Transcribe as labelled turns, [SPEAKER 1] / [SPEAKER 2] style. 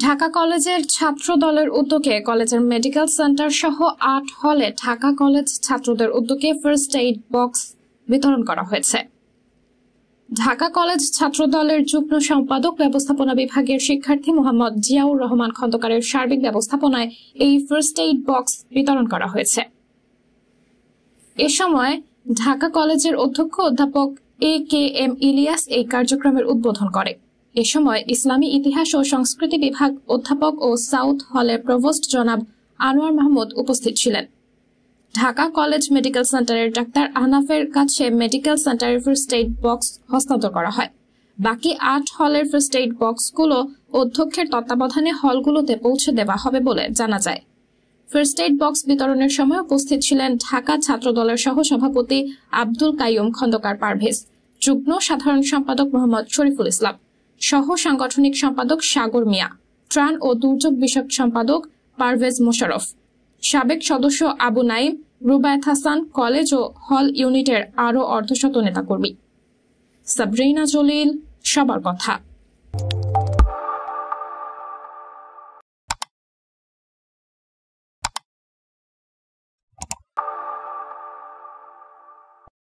[SPEAKER 1] ঢাকা কলেজের ছাত্র দলের উদ্যোগে কলেজের মেডিকেল সেন্টার সহ ৮ হলে ঢাকা কলেজ ছাত্রদের উদ্যোগে ফার্স্ট এইড বক্স বিতরণ করা হয়েছে। ঢাকা কলেজ ছাত্র দলের যুগ্ম সম্পাদক ব্যবস্থাপনা বিভাগের শিক্ষার্থী মোহাম্মদ জিয়াউর রহমান খন্দকারের সার্বিক ব্যবস্থাপনায় এই ফার্স্ট এইড বক্স বিতরণ করা হয়েছে। এ সময় ঢাকা কলেজের অধ্যক্ষ অধ্যাপক AKM ইলিয়াস এই কার্যক্রমের উদ্বোধন করে। এ সময় ইসলামী ইতিহাস ও সংস্কৃতি বিভাগ অধ্যাপক ও সাউথ হলের প্রভোস্ট জনাব আনোয়ার মাহমুদ উপস্থিত ছিলেন। ঢাকা কলেজ মেডিকেল সেন্টারের ডাক্তার আহনাফের কাছে মেডিকেল সেন্টারের ফার্স্ট এইড বক্স হস্তান্তর করা হয়। বাকি ৮ হলের ফার্স্ট এইড বক্সগুলো অধ্যক্ষের তত্ত্বাবধানে হলগুলোতে পৌঁছে দেওয়া হবে বলে জানা যায়। ফার্স্ট এইড বক্স বিতরণের সময় উপস্থিত ছিলেন ঢাকা ছাত্র দলের সহ সভাপতি আব্দুল কাইয়ুম খন্দকার পারভেজ, যুগ্ম সাধারণ সম্পাদক মোহাম্মদ শরীফুল ইসলাম, সহ সাংগঠনিক সম্পাদক সাগর মিয়া, ত্রাণ ও দুর্যোগ বিষয়ক সম্পাদক পারভেজ মোশাররফ, সাবেক সদস্য আবু নাইম, রুবায়েত হাসান, কলেজ ও হল ইউনিটের আরও অর্ধশত নেতাকর্মী। সাবরিনা জলিল, সবার কথা।